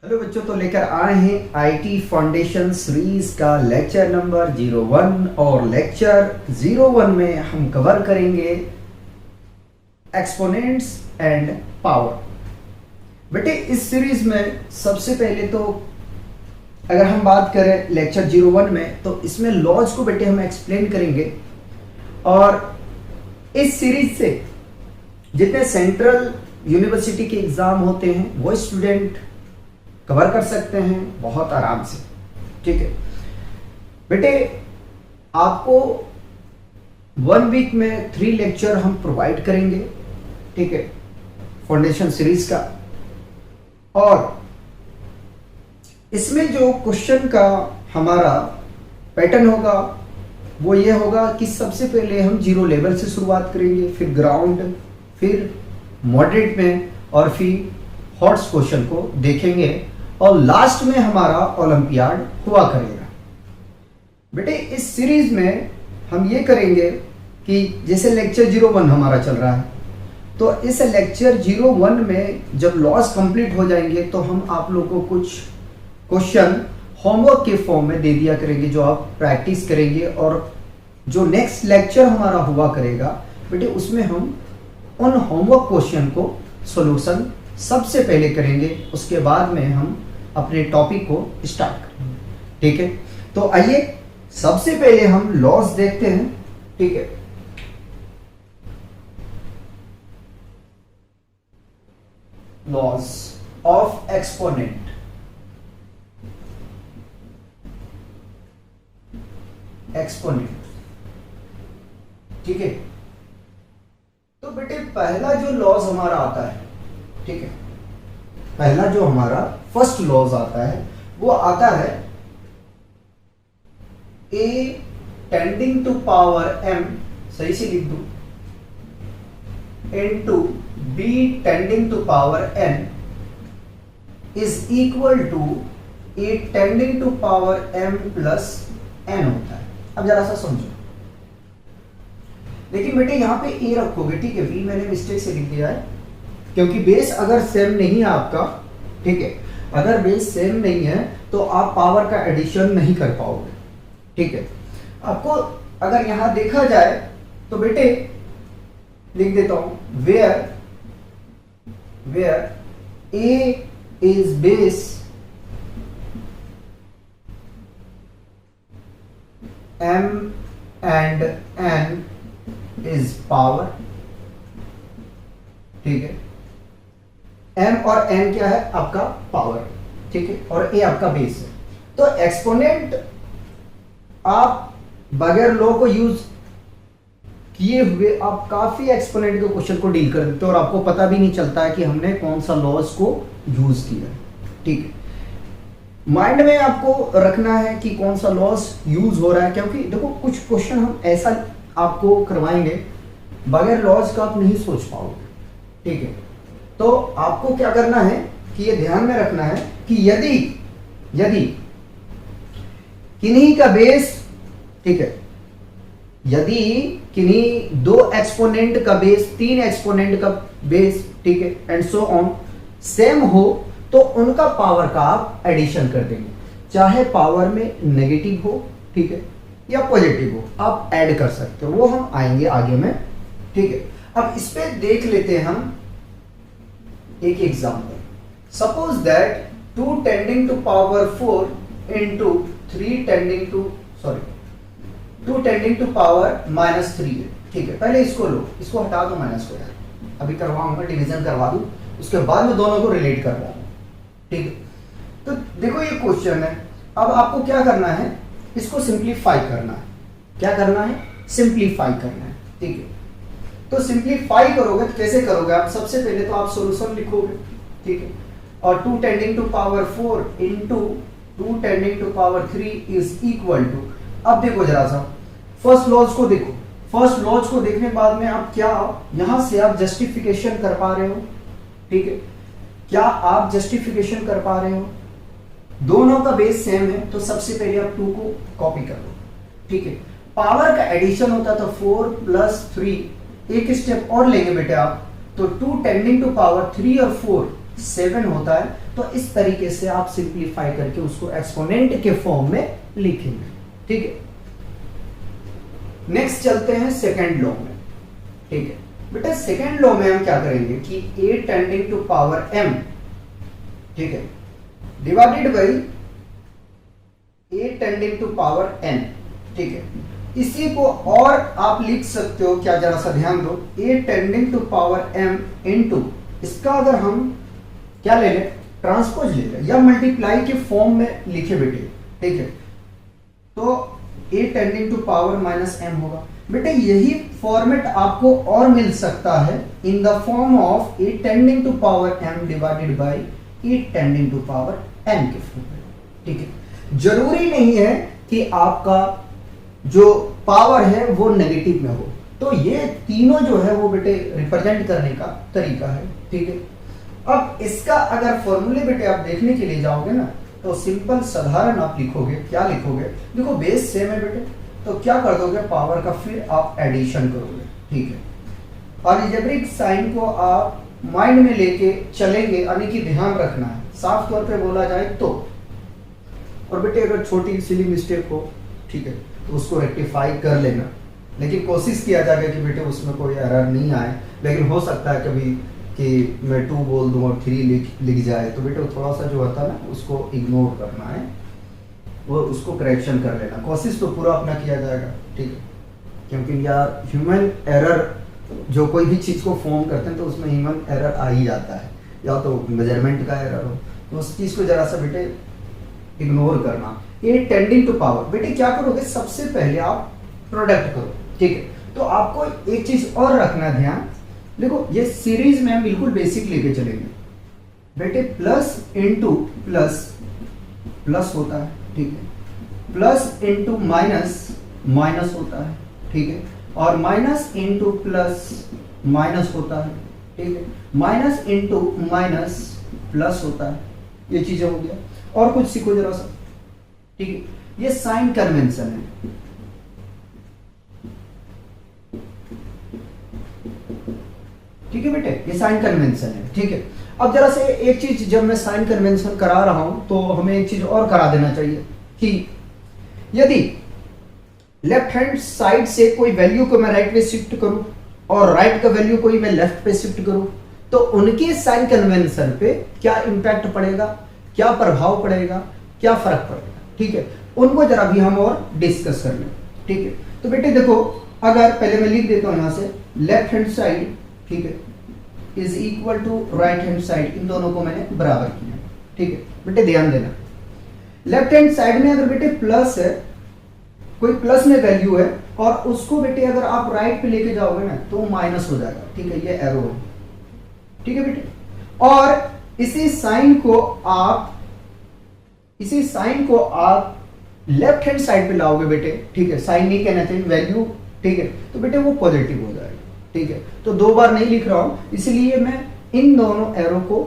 Hello बच्चों, तो लेकर आए हैं आईटी फाउंडेशन सीरीज का लेक्चर नंबर 01 और लेक्चर 01 में हम कवर करेंगे एक्सपोनेंट्स एंड पावर। बेटे इस सीरीज में सबसे पहले तो अगर हम बात करें लेक्चर 01 में, तो इसमें लॉज को बेटे हम एक्सप्लेन करेंगे। और इस सीरीज से जितने सेंट्रल यूनिवर्सिटी के एग्जाम होते हैं वो स्टूडेंट कवर कर सकते हैं बहुत आराम से। ठीक है बेटे, आपको 1 वीक में 3 लेक्चर हम प्रोवाइड करेंगे। ठीक है, फाउंडेशन सीरीज का। और इसमें जो क्वेश्चन का हमारा पैटर्न होगा वो ये होगा कि सबसे पहले हम जीरो लेवल से शुरुआत करेंगे, फिर ग्राउंड, फिर मॉडरेट में, और फिर हॉट्स क्वेश्चन को देखेंगे, और लास्ट में हमारा ओलंपियाड हुआ करेगा। बेटे इस सीरीज में हम ये करेंगे कि जैसे लेक्चर 01 हमारा चल रहा है, तो इस लेक्चर 01 में जब लॉस कंप्लीट हो जाएंगे तो हम आप लोगों को कुछ क्वेश्चन होमवर्क के फॉर्म में दे दिया करेंगे, जो आप प्रैक्टिस करेंगे। और जो नेक्स्ट लेक्चर हमारा हुआ करेगा बेटे, उसमें हम उन होमवर्क क्वेश्चन को सॉल्यूशन सबसे पहले करेंगे, उसके बाद में हम अपने टॉपिक को स्टार्ट करेंगे। ठीक है, तो आइए सबसे पहले हम लॉस देखते हैं। ठीक है, लॉस ऑफ एक्सपोनेंट। एक्सपोनेंट, ठीक है। तो बेटे पहला जो लॉस हमारा आता है, ठीक है, पहला जो हमारा फर्स्ट लॉज आता है वो आता है a tending to power m, सही से लिख दो, into b tending to power n is equal to a tending to power m plus n होता है। अब जरा सा समझो, लेकिन बेटे यहां पे a रखोगे, ठीक है, b मैंने मिस्टेक से लिख दिया है, क्योंकि बेस अगर सेम नहीं है आपका, ठीक है, अगर बेस सेम नहीं है तो आप पावर का एडिशन नहीं कर पाओगे। ठीक है, आपको अगर यहां देखा जाए तो बेटे लिख देता हूं, where a is base m and n is power. ठीक है, m और n क्या है आपका पावर, ठीक है, और a आपका बेस है। तो एक्सपोनेंट आप बगैर लॉ को यूज किए हुए आप काफी एक्सपोनेंट के क्वेश्चन को डील कर देते हो, और आपको पता भी नहीं चलता है कि हमने कौन सा लॉस को यूज किया है। ठीक है, माइंड में आपको रखना है कि कौन सा लॉस यूज हो रहा है, क्योंकि देखो कुछ क्वेश्चन हम ऐसा आपको करवाएंगे बगैर लॉस का आप नहीं सोच पाओगे। ठीक है, तो आपको क्या करना है कि ये ध्यान में रखना है कि यदि किन्हीं का बेस, ठीक है, यदि किन्हीं 2 एक्सपोनेंट का बेस 3 एक्सपोनेंट का बेस, ठीक है, एंड सो ऑन सेम हो, तो उनका पावर का आप एडिशन कर देंगे, चाहे पावर में नेगेटिव हो, ठीक है, या पॉजिटिव हो, आप ऐड कर सकते हो, वो हम आएंगे आगे में। ठीक है, अब इस पे देख लेते हैं हम एक example. Suppose that 2 tending to power 4 into 3 tending to 2 tending to power -3 है। ठीक है, पहले इसको लो, इसको हटा दो माइनस को, यार अभी करवाऊंगा, डिवीजन करवा दूं, उसके बाद में दोनों को रिलेट करवाऊंगा। ठीक है, तो देखो ये क्वेश्चन है, अब आपको क्या करना है, इसको सिंप्लीफाई करना है। क्या करना है? सिंप्लीफाई करना है। ठीक है, तो सिंप्लीफाई करोगे तो कैसे करोगे आप? सबसे पहले तो आप सॉल्यूशन लिखोगे, ठीक है, और 2 tending to power 4 into 2 tending to power 3 is equal to, अब देखो जरा सा फर्स्ट लॉज को देखो, फर्स्ट लॉज को देखने बाद में आप क्या यहां से आप जस्टिफिकेशन कर पा रहे हो? ठीक है, क्या आप जस्टिफिकेशन कर पा रहे हो? दोनों का बेस सेम है, तो सबसे पहले आप 2 को कॉपी कर लो। ठीक है, पावर का एडिशन होता था 4 + 3, एक स्टेप और लेंगे बेटे आप, तो 2 टेंडिंग टू पावर 3 और 4 7 होता है। तो इस तरीके से आप सिंप्लीफाई करके उसको एक्सपोनेंट के फॉर्म में लिखेंगे, ठीक है। नेक्स्ट चलते हैं सेकेंड लॉ में, ठीक है बेटा। सेकेंड लॉ में हम क्या करेंगे कि a tending to power m, ठीक है, divided by a tending to power n, ठीक है। इसी को और आप लिख सकते हो क्या, जरा सा ध्यान दो, a tending to power m into, इसका अगर हम क्या ले लें, ट्रांसपोज ले लें या मल्टीप्लाई के फॉर्म में लिखे बेटे, ठीक है। तो a tending to power minus m होगा बेटे। यही फॉर्मेट आपको और मिल सकता है in the form of a tending to power m divided by a tending to power n के फॉर्म में, ठीक है। जरूरी नहीं है कि आपका जो पावर है वो नेगेटिव में हो, तो ये तीनों जो है वो बेटे रिप्रेजेंट करने का तरीका है, ठीक है। अब इसका अगर फॉर्मूले बेटे आप देखने के लिए जाओगे ना, तो सिंपल साधारण आप लिखोगे, क्या लिखोगे, देखो बेस सेम है बेटे, तो क्या कर दोगे, पावर का फिर आप एडिशन करोगे, ठीक है। और अलजेब्रिक साइन को आप माइंड में लेके चलेंगे, यानी कि ध्यान रखना है, साफ तौर पे बोला जाए तो। और बेटे अगर छोटी सिली मिस्टेक हो, ठीक है, तो उसको रेक्टिफाई कर लेना, लेकिन कोशिश किया जाएगा कि बेटे उसमें कोई एरर नहीं आए। लेकिन हो सकता है कभी कि मैं 2 बोल दूं और 3 लिख जाए, तो बेटे थोड़ा सा जो होता है ना उसको इग्नोर करना है, वो उसको करेक्शन कर लेना। कोशिश तो पूरा अपना किया जाएगा, ठीक है, क्योंकि यार ह्यूमन एरर, जो कोई भी चीज़ को फॉर्म करते हैं तो उसमें ह्यूमन एरर आ ही जाता है, या तो मेजरमेंट का एरर हो, तो उस चीज़ को जरा सा बेटे इग्नोर करना। ये टेंडिंग टू पावर, बेटे क्या करोगे, सबसे पहले आप प्रोडक्ट करो, ठीक है। तो आपको एक चीज और रखना ध्यान, देखो ये सीरीज में हम बिल्कुल बेसिक लेके चलेंगे बेटे। प्लस इंटू प्लस प्लस होता है, ठीक है, प्लस इंटू माइनस माइनस होता है, ठीक है, और माइनस इंटू प्लस माइनस होता है, ठीक है, माइनस इंटू माइनस प्लस होता है। ये चीजें हो गया। और कुछ सीखो जरा सा, ठीक है, ये साइन कन्वेंशन है, ठीक है बेटे, ये साइन कन्वेंशन है, ठीक है। अब जरा से एक चीज, जब मैं साइन कन्वेंशन करा रहा हूं तो हमें एक चीज और करा देना चाहिए कि यदि लेफ्ट हैंड साइड से कोई वैल्यू को मैं राइट पे शिफ्ट करूं और राइट का वैल्यू कोई मैं लेफ्ट पे शिफ्ट करूं, तो उनके साइन कन्वेंशन पे क्या इंपैक्ट पड़ेगा, क्या प्रभाव पड़ेगा, क्या फर्क पड़ेगा, ठीक है, उनको जरा भी हम और डिस्कस कर लें, ठीक है। तो बेटे देखो, अगर पहले मैं लिख देता हूं यहां से, लेफ्ट हैंड साइड, ठीक है, is equal to right hand side, इन दोनों को मैंने बराबर किया, ठीक है बेटे। ध्यान देना, लेफ्ट हैंड साइड में अगर बेटे प्लस है, कोई प्लस में वैल्यू है, और उसको बेटे अगर आप राइट पे लेके जाओगे ना तो माइनस हो जाएगा, ठीक है, ये एरो है, ठीक है बेटे। और इसी साइन को आप लेफ्ट हैंड साइड पे लाओगे बेटे, ठीक है, साइन नहीं कहना चाहिए, वैल्यू, ठीक है, तो बेटे वो पॉजिटिव हो जाएगा, ठीक है। तो 2 बार नहीं लिख रहा हूं, इसलिए मैं इन दोनों एरो को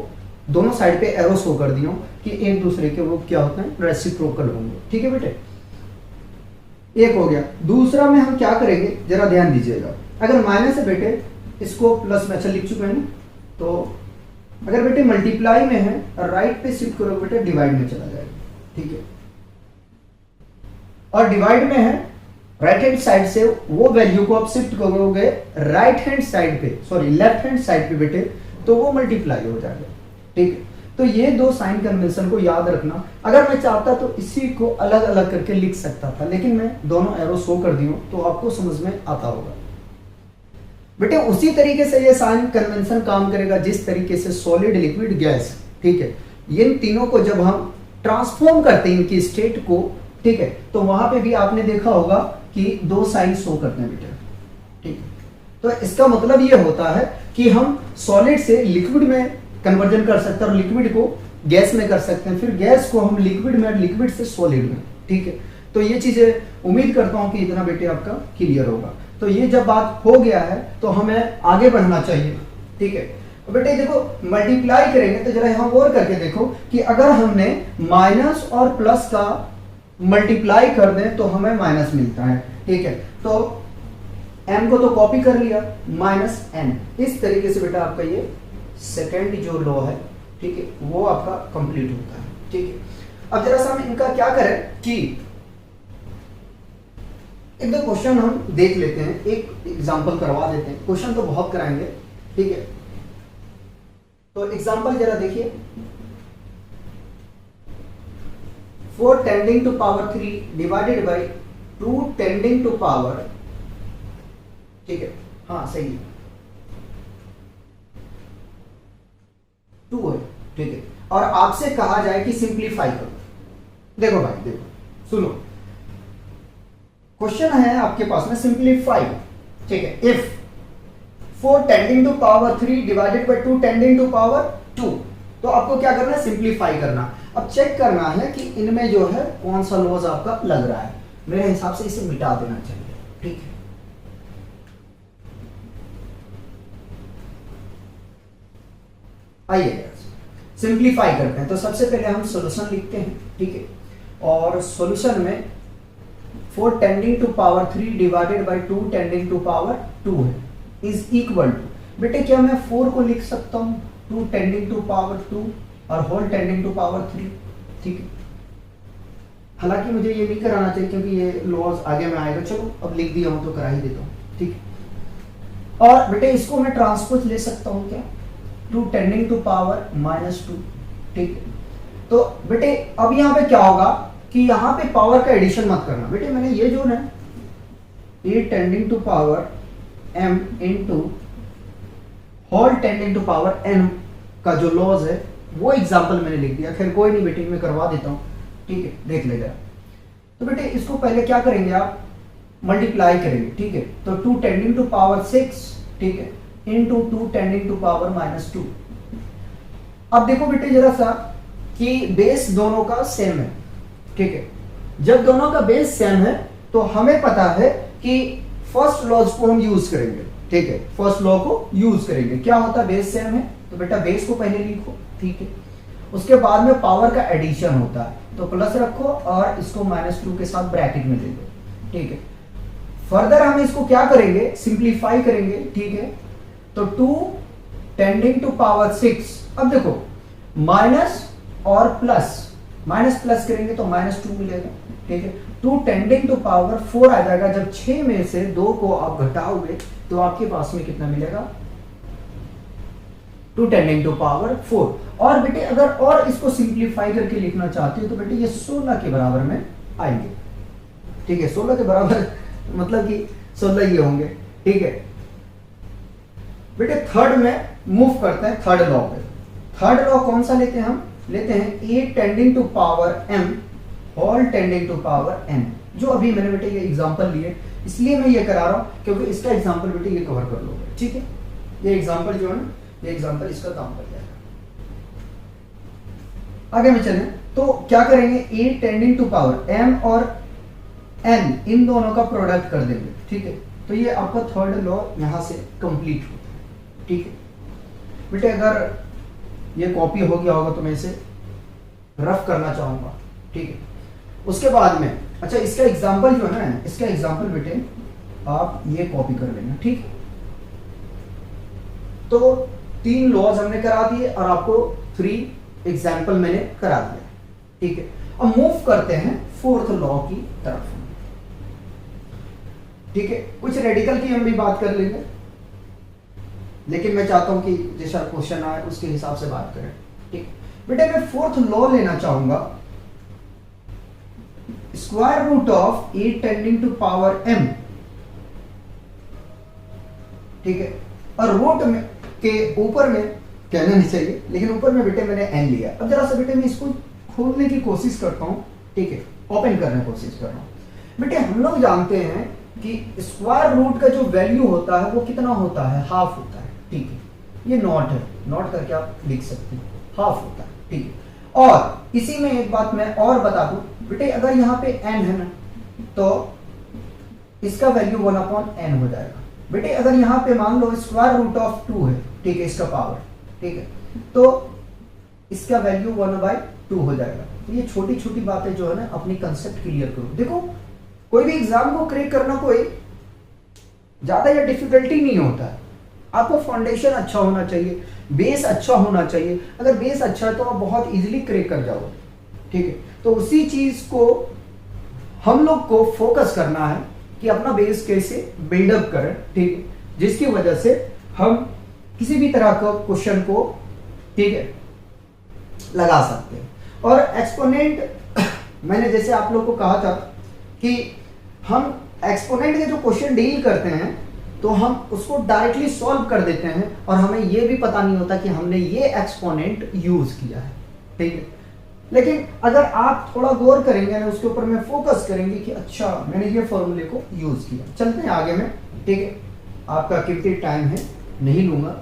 दोनों साइड पे एरो शो कर दिया कि एक दूसरे के वो क्या होते हैं, रेसिप्रोकल होंगे, ठीक है बेटे। एक हो गया। दूसरा में हम क्या करेंगे, जरा ध्यान दीजिएगा, अगर माइनस है बेटे, इसको प्लस में अच्छा लिख चुके हैं ना, तो अगर बेटे मल्टीप्लाई में है, राइट पे शिफ्ट करोगे बेटे, डिवाइड में चला जाएगा, ठीक है। और डिवाइड में है, राइट हैंड साइड से वो वैल्यू को आप शिफ्ट करोगे राइट हैंड साइड पे, सॉरी लेफ्ट हैंड साइड पे बेटे, तो वो मल्टीप्लाई हो जाएगा, ठीक है। तो ये 2 साइन कन्वेंशन को याद रखना। अगर मैं चाहता तो इसी को अलग अलग करके लिख सकता था, लेकिन मैं दोनों एरो शो कर दी हूं तो आपको समझ में आता होगा बेटे। उसी तरीके से ये साइन कन्वेंशन काम करेगा जिस तरीके से सॉलिड, लिक्विड, गैस, ठीक है, इन तीनों को जब हम ट्रांसफॉर्म करते हैं इनकी स्टेट को, ठीक है, तो वहां पे भी आपने देखा होगा कि 2 साइन शो करते हैं बेटे, ठीक है। तो इसका मतलब ये होता है कि हम सॉलिड से लिक्विड में कन्वर्जन कर सकते हैं और लिक्विड को गैस में कर सकते हैं, फिर गैस को हम लिक्विड में और लिक्विड से सॉलिड में, ठीक है। तो ये चीजें उम्मीद करता हूं कि इतना बेटे आपका क्लियर होगा। तो ये जब बात हो गया है तो हमें आगे बढ़ना चाहिए, ठीक है। बेटे देखो, मल्टीप्लाई करेंगे तो जरा यहां और करके देखो कि अगर हमने माइनस और प्लस का मल्टीप्लाई कर दें तो हमें माइनस मिलता है, ठीक है। तो m को तो कॉपी कर लिया, माइनस n, इस तरीके से बेटा आपका ये सेकेंड जो लॉ है, ठीक है, वो आपका कंप्लीट होता है। ठीक है, अब जरा सा हम इनका क्या करें कि एक दो क्वेश्चन हम देख लेते हैं, एक एग्जांपल करवा देते हैं। क्वेश्चन तो बहुत कराएंगे, ठीक है, तो एग्जांपल जरा देखिए। 4 tending to power 3 divided by 2 tending to power, ठीक है, हाँ सही है, 2 है, ठीक है, और आपसे कहा जाए कि सिंप्लीफाई करो। देखो भाई, देखो सुनो, क्वेश्चन है आपके पास में सिंप्लीफाई, ठीक है, if 4 tending to power 3 divided by 2 tending to power 2, तो आपको क्या करना है, सिंप्लीफाई करना। अब चेक करना है कि इनमें जो है कौन सा लॉज आपका लग रहा है। मेरे हिसाब से इसे मिटा देना चाहिए, ठीक है। आइए सिंप्लीफाई करते हैं। तो सबसे पहले हम सॉल्यूशन लिखते हैं, ठीक है, और सॉल्यूशन में 4 tending to power 3 divided by 2 tending to power 2 है, इज इक्वल टू, बेटे क्या मैं 4 को लिख सकता हूं 2 टेंडिंग टू पावर 2 और होल टेंडिंग टू पावर 3, ठीक है। हालांकि मुझे ये नहीं कराना चाहिए क्योंकि ये लॉज आगे में आएगा, चलो अब लिख दिया हूं तो करा ही देता हूं, ठीक है। और बेटे इसको मैं ट्रांसपोज ले सकता हूं क्या, 2 टेंडिंग टू पावर -2, ठीक है। तो बेटे अब यहां पे क्या होगा कि यहां पे पावर का एडिशन मत करना। बेटे मैंने ये जो ना a tending to power m into whole tending to power n का जो लॉज है वो एग्जांपल मैंने लिख दिया। खैर कोई नहीं बेटे, मैं करवा देता हूं, ठीक है, देख ले जरा। तो बेटे इसको पहले क्या करेंगे आप, मल्टीप्लाई करेंगे, ठीक है। तो 2 टेंडिंग टू पावर 6, ठीक है, इनटू 2 टेंडिंग टू पावर -2। अब देखो बेटे जरा सा कि बेस दोनों का सेम है, ठीक है। जब दोनों का बेस सेम है तो हमें पता है कि फर्स्ट लॉज को हम यूज करेंगे, ठीक है, फर्स्ट लॉ को यूज करेंगे। क्या होता है, बेस सेम है तो बेटा बेस को पहले लिखो, ठीक है। उसके बाद में पावर का एडिशन होता है तो प्लस रखो और इसको -2 के साथ ब्रैकेट में ले लो, ठीक है। फर्दर हम इसको क्या करेंगे, सिंप्लीफाई करेंगे, ठीक है। तो 2 टेंडिंग टू पावर 6, अब देखो माइनस और प्लस, माइनस प्लस करेंगे तो -2 मिलेगा, ठीक है। 2 टेंडिंग टू पावर 4 आ जाएगा। जब 6 में से 2 को आप घटाओगे तो आपके पास में कितना मिलेगा, 2 टेंडिंग टू पावर 4। और बेटे अगर और इसको सिंप्लीफाई करके लिखना चाहते हो तो बेटे ये 16 के बराबर में आएंगे, ठीक है। 16 के बराबर मतलब कि 16 ये होंगे, ठीक है। बेटे थर्ड में मूव करते हैं, थर्ड लॉ पे। थर्ड लॉ कौन सा लेते हैं, हम लेते हैं a tending to power m whole tending to power n। जो अभी मैंने बेटे ये एग्जांपल लिए, इसलिए मैं ये करा रहा हूं क्योंकि इसका एग्जांपल बेटे ये कवर कर लोगे, ठीक है। ये एग्जांपल जो है ना, ये एग्जांपल इसका काम कर जाएगा। आगे में चलें तो क्या करेंगे, a tending to power m और n इन दोनों का प्रोडक्ट कर देंगे, ठीक है। तो ये आपका थर्ड लॉ यहां से कंप्लीट होता है, ठीक है। बेटे अगर ये कॉपी हो गया होगा तो मैं इसे रफ करना चाहूंगा, ठीक है। उसके बाद में अच्छा इसका एग्जांपल जो है ना, इसका एग्जांपल बेटे आप ये कॉपी कर लेना, ठीक। तो 3 लॉज हमने करा दिए और आपको 3 एग्जांपल मैंने करा दिया, ठीक है। अब मूव करते हैं 4th लॉ की तरफ, ठीक है। कुछ रेडिकल की हम भी बात कर लेंगे, लेकिन मैं चाहता हूं कि जैसा क्वेश्चन आए उसके हिसाब से बात करें, ठीक। बेटे मैं 4th लॉ लेना चाहूंगा, square root of a tending to power m, ठीक है। और रूट में के ऊपर में कहना नहीं चाहिए, लेकिन ऊपर में बेटे मैंने n लिया। अब जरा सा बेटे मैं इसको खोलने की कोशिश करता हूं, ठीक है, ओपन करने की कोशिश कर रहा हूं। बेटे हम लोग जानते हैं कि स्क्वायर रूट का जो वैल्यू होता है वो कितना होता है, हाफ होता है, ठीक है। ये नॉट है, नॉट करके आप लिख सकते हैं, हाफ होता है, ठीक है। और इसी में एक बात मैं और बता दूं बेटे, अगर यहाँ पे n है ना तो इसका वैल्यू 1/n हो जाएगा। बेटे अगर यहाँ पे मान लो स्क्वायर रूट ऑफ 2 है, ठीक है, इसका पावर, ठीक है, तो इसका वैल्यू 1/2 हो जाएगा। तो ये छोटी छोटी बातें जो है ना अपनी कंसेप्ट क्लियर करो। देखो कोई भी एग्जाम को क्रैक करना कोई ज्यादा या डिफिकल्टी नहीं होता है, आपको फाउंडेशन अच्छा होना चाहिए, बेस अच्छा होना चाहिए। अगर बेस अच्छा है तो आप बहुत इजीली क्रैक कर जाओगे, ठीक है। तो उसी चीज को हम लोग को फोकस करना है कि अपना बेस कैसे बिल्डअप करें, ठीक है, जिसकी वजह से हम किसी भी तरह का क्वेश्चन को, ठीक है, लगा सकते हैं। और एक्सपोनेंट मैंने जैसे आप लोग को कहा था कि हम एक्सपोनेंट के जो क्वेश्चन डील करते हैं तो हम उसको डायरेक्टली सॉल्व कर देते हैं और हमें ये भी पता नहीं होता कि हमने ये एक्सपोनेंट यूज किया है, ठीक है। लेकिन अगर आप थोड़ा गौर करेंगे ना, उसके ऊपर में फोकस करेंगे कि अच्छा मैंने ये फॉर्मूले को यूज किया। चलते हैं आगे में, ठीक है। आपका कीमती टाइम है, नहीं लूंगा,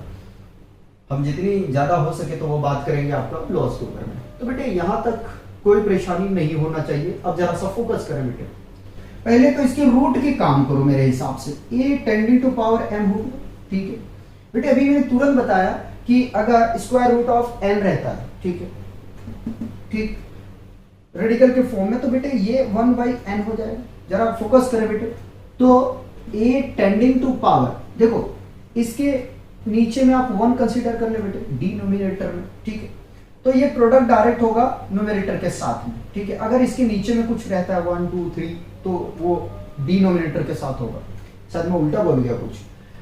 हम जितनी ज्यादा हो सके तो वो बात करेंगे आपका लॉस के ऊपर में। तो बेटे यहाँ तक कोई परेशानी नहीं होना चाहिए। अब जरा सा फोकस करें बेटे, पहले तो इसके रूट की काम करो मेरे हिसाब से। a tending to power m हो गया, ठीक है बेटे। अभी मैंने तुरंत बताया कि अगर स्क्वायर रूट ऑफ n रहता है, ठीक है, ठीक, रेडिकल के फॉर्म में, तो बेटे ये 1/n हो जाएगा। जरा फोकस करें बेटे, तो a टेंडिंग टू पावर, देखो इसके नीचे में आप 1 कंसीडर कर ले बेटे डिनोमिनेटर में, ठीक है। तो ये प्रोडक्ट डायरेक्ट होगा न्यूमरेटर के साथ में, ठीक है। अगर इसके नीचे में कुछ रहता है 1 2 3 तो वो डिनोमिनेटर के साथ होगा। शायद मैं उल्टा बोल गया कुछ।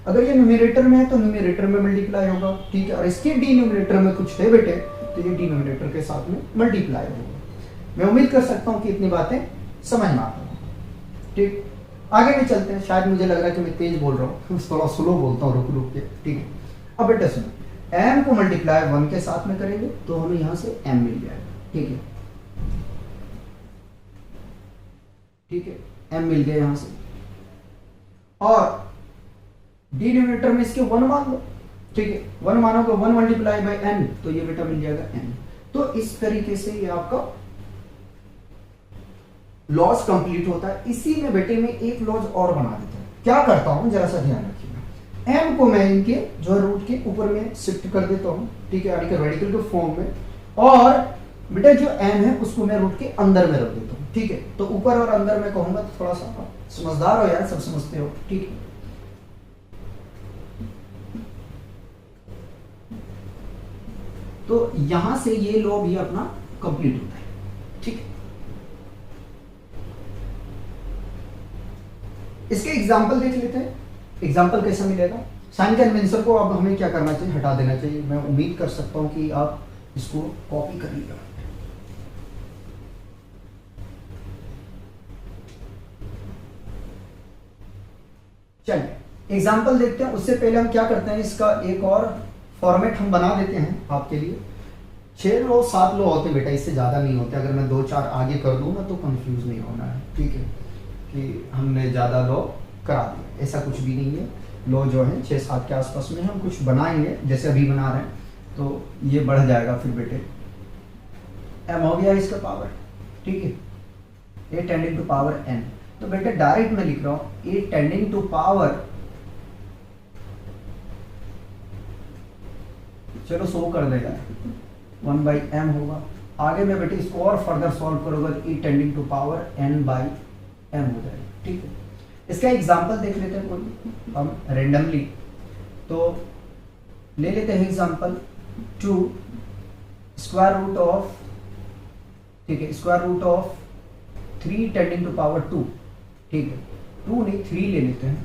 अगर ये न्यूमरेटर में है तो न्यूमरेटर में मल्टीप्लाई होगा, ठीक है। और इसके डिनोमिनेटर में कुछ है बेटे तो ये डिनोमिनेटर के साथ में मल्टीप्लाई होगा। मैं उम्मीद कर सकता हूँ कि इतनी बातें समझ में आती हैं, ठीक। आगे भी चलते हैं। शायद मुझे लग रहा है कि मैं तेज बोल रहा हूँ, थोड़ा स्लो बोलता हूँ रुक रुक के, ठीक है। अब बेटे सुनो, m को मल्टीप्लाई 1 के साथ में करेंगे तो हमें यहां से m मिल जाएगा, ठीक है, ठीक है, m मिल गया यहां से। और डिनोमिनेटर में इसके 1 मान लो, ठीक है। 1 मानोगे 1 मल्टीप्लाई बाई n तो ये बेटा मिल जाएगा n। तो इस तरीके से ये आपका लॉस कंप्लीट होता है। इसी में बेटे में एक लॉस और बना देता हूं। क्या करता हूं जरा सा ध्यान रखिएगा, m को मैं इनके जो रूट के ऊपर में शिफ्ट कर देता हूं, ठीक है, यानी कि रेडिकल के फॉर्म में। और बेटा जो m है उसको मैं रूट के अंदर में रख देता हूं, ठीक है। तो ऊपर और अंदर में कहूंगा तो थोड़ा सा समझदार हो यार, सब समझते हो, ठीक है। तो यहां से ये लॉ भी अपना कंप्लीट होता है, ठीक है। इसके एग्जाम्पल देख लेते हैं। एग्जाम्पल कैसा मिलेगा। साइन कन्वेंशन को अब हमें क्या करना चाहिए, हटा देना चाहिए। मैं उम्मीद कर सकता हूं कि आप इसको कॉपी कर लीजिएगा। चलिए एग्जाम्पल देखते हैं। उससे पहले हम क्या करते हैं, इसका एक और फॉर्मेट हम बना देते हैं आपके लिए। 6 लो 7 लो होते बेटा, इससे ज्यादा नहीं होते। अगर मैं 2-4 आगे कर दूंगा तो कंफ्यूज नहीं होना है, ठीक है, कि हमने ज्यादा लो करा दिया, ऐसा कुछ भी नहीं है। लो जो है 6-7 के आसपास में हम कुछ बनाएंगे, जैसे अभी बना रहे हैं, तो ये बढ़ जाएगा फिर बेटे। m हो गया इसका पावर, ठीक है, a tending to power n। तो बेटे डायरेक्ट मैं लिख रहा हूं a टेंडिंग टू पावर, चलो 100 कर देगा, 1/m होगा। आगे में बेटे इसको और फर्दर सॉल्व करोगे तो e tending to power n/m हो जाएगा, ठीक है। इसका एग्जांपल देख लेते हैं कोई हम रेंडमली। तो ले लेते हैं एग्जांपल 2 स्क्वायर रूट ऑफ, ठीक है, square root of 3 tending to power 2, ठीक है। 2 नहीं 3 ले लेते हैं,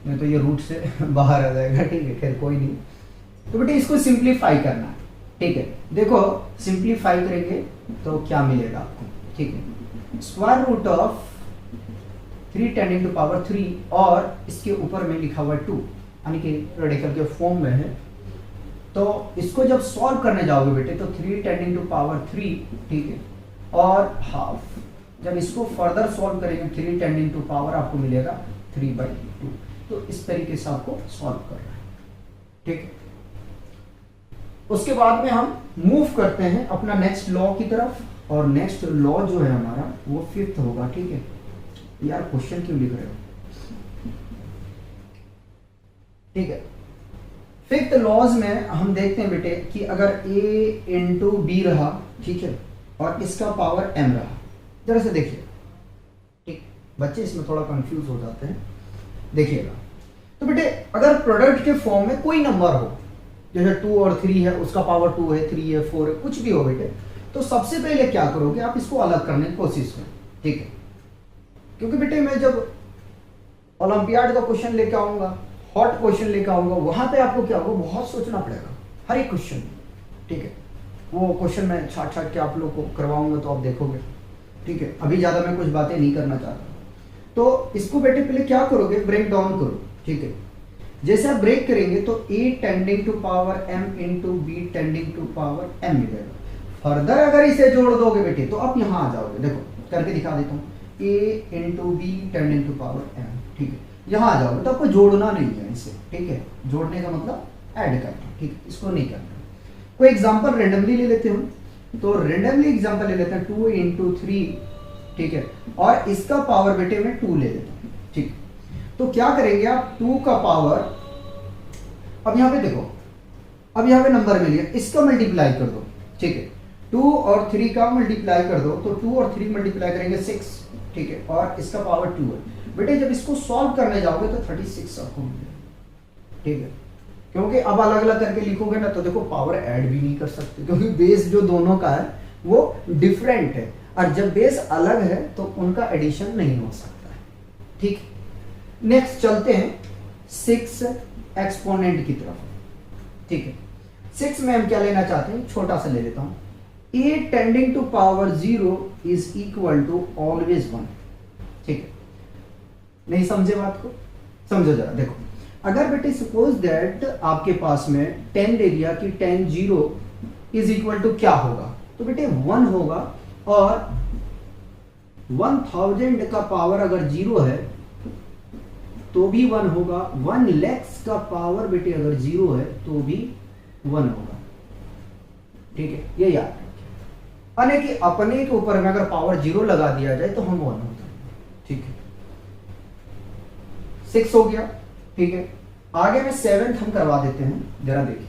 नहीं तो ये रूट से बाहर आ जाएगा, ठीक है, खैर कोई नहीं। तो बेटे इसको सिंप्लीफाई करना है, ठीक है। देखो सिंप्लीफाई करेंगे तो क्या मिलेगा आपको, ठीक है। Square root of 3 tending to power 3 और इसके ऊपर में लिखा हुआ 2, यानी कि रेडिकल के फॉर्म में है। तो इसको जब सॉल्व करने जाओगे बेटे तो 3 टेंडिंग टू पावर 3, ठीक है, और हाफ। जब इसको फर्दर सॉल्व करेंगे 3 टेंडिंग टू पावर आपको मिलेगा 3/2। तो इस तरीके से आपको सॉल्व करना है, ठीक है। उसके बाद में हम मूव करते हैं अपना नेक्स्ट लॉ की तरफ, और नेक्स्ट लॉ जो है हमारा वो 5th होगा, ठीक है। यार क्वेश्चन क्यों लिख रहे हो, ठीक है। 5th लॉज में हम देखते हैं बेटे कि अगर a इंटू बी रहा, ठीक है, और इसका पावर m रहा। जरा से देखिए, ठीक, बच्चे इसमें थोड़ा कंफ्यूज हो जाते हैं, देखिएगा। तो बेटे अगर प्रोडक्ट के फॉर्म में कोई नंबर हो, जैसे 2 और 3 है, उसका पावर 2 है, 3 है, 4 है, कुछ भी हो बेटे, तो सबसे पहले क्या करोगे, आप इसको अलग करने की कोशिश करो, ठीक है। क्योंकि बेटे मैं जब ओलंपियाड का क्वेश्चन लेके आऊंगा, हॉट क्वेश्चन लेके आऊंगा, वहां पे आपको क्या होगा, बहुत सोचना पड़ेगा हर एक क्वेश्चन, ठीक है। वो क्वेश्चन मैं छाट छाट के आप लोग को करवाऊंगा तो आप देखोगे, ठीक है। अभी ज्यादा मैं कुछ बातें नहीं करना चाहता। तो इसको बेटे पहले क्या करोगे, ब्रेक डाउन करो, ठीक है। जैसे आप ब्रेक करेंगे तो a tending to power m into B tending to power m मिलेगा। फर्दर अगर इसे जोड़ दोगे बेटे तो आप यहाँ आ जाओगे, देखो करके दिखा देता हूँ, a into B tending to power m, ठीक है। यहाँ आ जाओगे तो आपको जोड़ना नहीं है इसे, ठीक है। जोड़ने का मतलब ऐड करना, ठीक है, इसको नहीं करना। कोई एग्जाम्पल रेंडमली ले लेते हैं, तो रेंडमली एग्जाम्पल ले लेते हैं 2 इंटू 3, ठीक है, और इसका पावर बेटे मैं 2 ले लेता हूँ, ठीक। तो क्या करेंगे आप, 2 का पावर, अब यहां पे देखो, अब यहां पे नंबर मिल गया, इसका मल्टीप्लाई कर दो, ठीक है। 2 और 3 का मल्टीप्लाई कर दो, तो 2 और 3 मल्टीप्लाई करेंगे 6, ठीक है, और इसका पावर 2 है। बेटे जब इसको सॉल्व करने जाओगे तो 36 आपको मिलेगा, ठीक है। क्योंकि अब अलग अलग करके लिखोगे ना तो देखो पावर ऐड भी नहीं कर सकते, क्योंकि बेस जो दोनों का है वो डिफरेंट है, और जब बेस अलग है तो उनका एडिशन नहीं हो सकता है, ठीक है। नेक्स्ट चलते हैं 6 एक्सपोनेंट की तरफ, ठीक है। 6 में हम क्या लेना चाहते हैं, छोटा सा ले लेता हूं, a tending to power 0 is equal to always 1, ठीक है। नहीं समझे बात को, समझो जरा, देखो अगर बेटे सपोज दैट आपके पास में 10 दे दिया कि 10 0 इज इक्वल टू क्या होगा, तो बेटे 1 होगा, और 1000 का पावर अगर 0 है तो भी 1 होगा, 1 lakhs का पावर बेटे अगर 0 है तो भी 1 होगा, ठीक है। ये याद रखिए, यानी कि अपने के ऊपर में अगर पावर 0 लगा दिया जाए तो हम 1 होता है, ठीक है। 6 हो गया, ठीक है। आगे में 7th हम करवा देते हैं, जरा देखिए,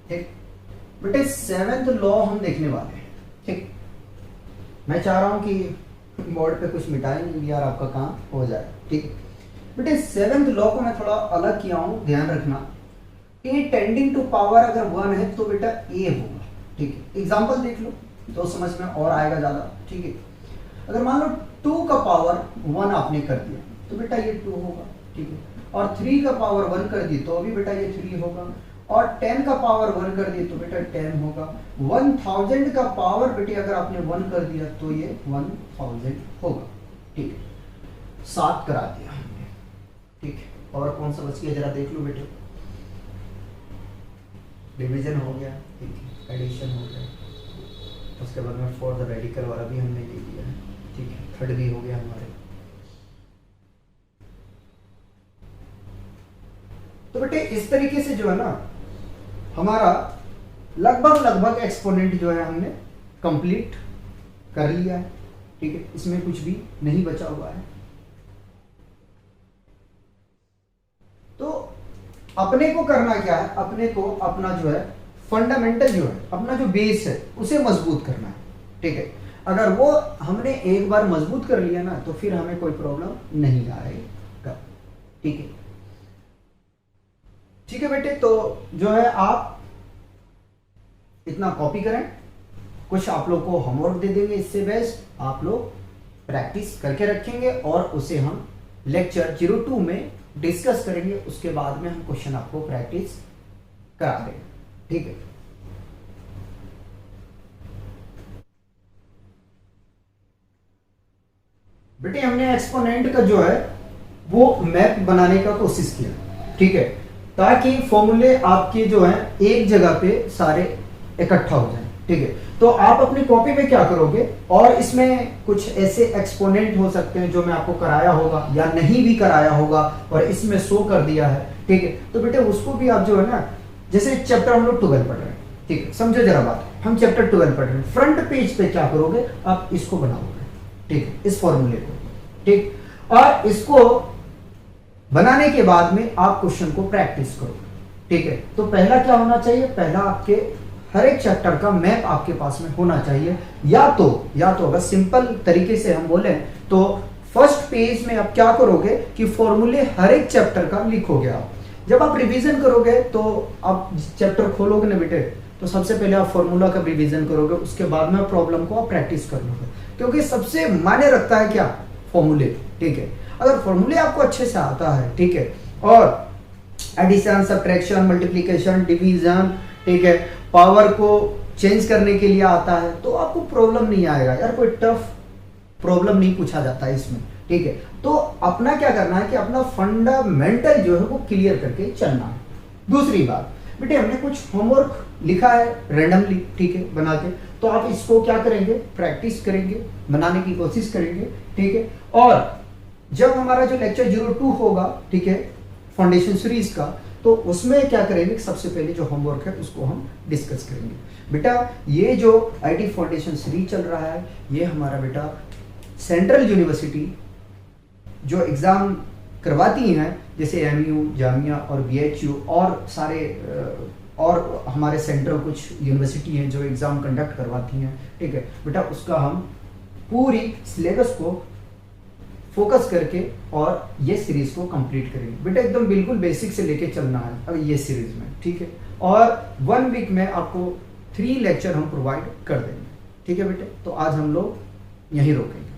ठीक बेटे 7th लॉ हम देखने वाले हैं, ठीक। मैं चाह रहा हूं कि बोर्ड पे कुछ मिटाए नहीं यार, आपका काम हो जाए, ठीक। बेटे 7th लॉ को मैं थोड़ा अलग किया हूं, ध्यान रखना। a टेंडिंग टू पावर अगर 1 है तो बेटा a होगा, ठीक है। एग्जांपल देख लो तो समझ में और आएगा ज्यादा, ठीक है। अगर मान लो 2 का पावर 1 आपने कर दिया तो बेटा ये 2 होगा, ठीक है। और 3 का पावर 1 कर दिया तो अभी बेटा ये 3 होगा, और 10 का पावर 1 कर दिया तो बेटा 10 होगा। 1000 का पावर बेटे अगर आपने 1 कर दिया तो ये 1000 होगा, ठीक है। 7 करा दिया हमने, ठीक है। और कौन सा बच गया जरा देख लो बेटे, डिवीजन हो गया, ठीक है, एडिशन हो गया, उसके बाद में 4th रेडिकल वाला भी हमने ले लिया है, ठीक है। 3rd भी हो गया हमारे। तो बेटे इस तरीके से जो है ना हमारा लगभग एक्सपोनेंट जो है हमने कंप्लीट कर लिया है, ठीक है। इसमें कुछ भी नहीं बचा हुआ है। तो अपने को करना क्या है, अपने को अपना जो है फंडामेंटल जो है, अपना जो बेस है उसे मजबूत करना है, ठीक है। अगर वो हमने एक बार मजबूत कर लिया ना तो फिर हमें कोई प्रॉब्लम नहीं आएगा, ठीक है। ठीक है बेटे, तो जो है आप इतना कॉपी करें, कुछ आप लोग को होमवर्क दे देंगे, इससे बेस्ट आप लोग प्रैक्टिस करके रखेंगे और उसे हम लेक्चर 02 में डिस्कस करेंगे। उसके बाद में हम क्वेश्चन आपको प्रैक्टिस करा देंगे, ठीक है। बेटे हमने एक्सपोनेंट का जो है वो मैप बनाने का कोशिश किया, ठीक है, ताकि फॉर्मूले आपके जो है एक जगह पे सारे इकट्ठा हो जाए, ठीक है। तो आप अपनी कॉपी में क्या करोगे, और इसमें कुछ ऐसे एक्सपोनेंट हो सकते हैं जो मैं आपको कराया होगा या नहीं भी कराया होगा और इसमें शो कर दिया है, ठीक है। तो बेटे उसको भी आप जो है ना, जैसे चैप्टर हम लोग 12 पढ़ रहे हैं, ठीक है, समझो जरा बात, हम चैप्टर 12 पढ़ रहे हैं, फ्रंट पेज पे क्या करोगे, आप इसको बनाओगे, ठीक है, इस फॉर्मूले को, ठीक। और इसको बनाने के बाद में आप क्वेश्चन को प्रैक्टिस करोगे, ठीक है। तो पहला क्या होना चाहिए, पहला आपके हर एक चैप्टर का मैप आपके पास में होना चाहिए, या तो अगर सिंपल तरीके से हम बोले तो फर्स्ट पेज में आप क्या करोगे कि फॉर्मूले हर एक चैप्टर का लिखोगे आप। जब आप रिवीजन करोगे तो आप चैप्टर खोलोगे ना बेटे, तो सबसे पहले आप फॉर्मूला का रिवीजन करोगे, उसके बाद में प्रॉब्लम को आप प्रैक्टिस कर लोगे, क्योंकि सबसे मायने रखता है क्या, फॉर्मूले। ठीक है, अगर फॉर्मूले आपको अच्छे से आता है, ठीक है, और एडिशन, सब्ट्रैक्शन, मल्टीप्लिकेशन, डिवीजन, ठीक है, पावर को चेंज करने के लिए आता है, तो आपको प्रॉब्लम नहीं आएगा यार, कोई टफ प्रॉब्लम नहीं पूछा जाता है इसमें। ठीक है, तो अपना क्या करना है कि अपना फंडामेंटल जो है वो क्लियर करके चलना है। दूसरी बात बेटे, हमने कुछ होमवर्क लिखा है रैंडमली, ठीक है, बना के, तो आप इसको क्या करेंगे, प्रैक्टिस करेंगे, बनाने की कोशिश करेंगे। ठीक है, और जब हमारा जो लेक्चर 02 होगा, ठीक है, फाउंडेशन सीरीज का, तो उसमें क्या करेंगे, सबसे पहले जो होमवर्क है उसको हम डिस्कस करेंगे। बेटा ये जो आईटी फाउंडेशन सीरीज चल रहा है, ये हमारा बेटा सेंट्रल यूनिवर्सिटी जो एग्जाम करवाती हैं, जैसे एमयू, जामिया और बीएचयू और सारे और हमारे सेंट्रल कुछ यूनिवर्सिटी हैं जो एग्जाम कंडक्ट करवाती हैं। ठीक है बेटा, उसका हम पूरी सिलेबस को फोकस करके और ये सीरीज को कंप्लीट करेंगे। बेटा एकदम बिल्कुल बेसिक से लेके चलना है अब ये सीरीज में। ठीक है, और 1 वीक में आपको 3 लेक्चर हम प्रोवाइड कर देंगे। ठीक है बेटे, तो आज हम लोग यहीं रोकेंगे।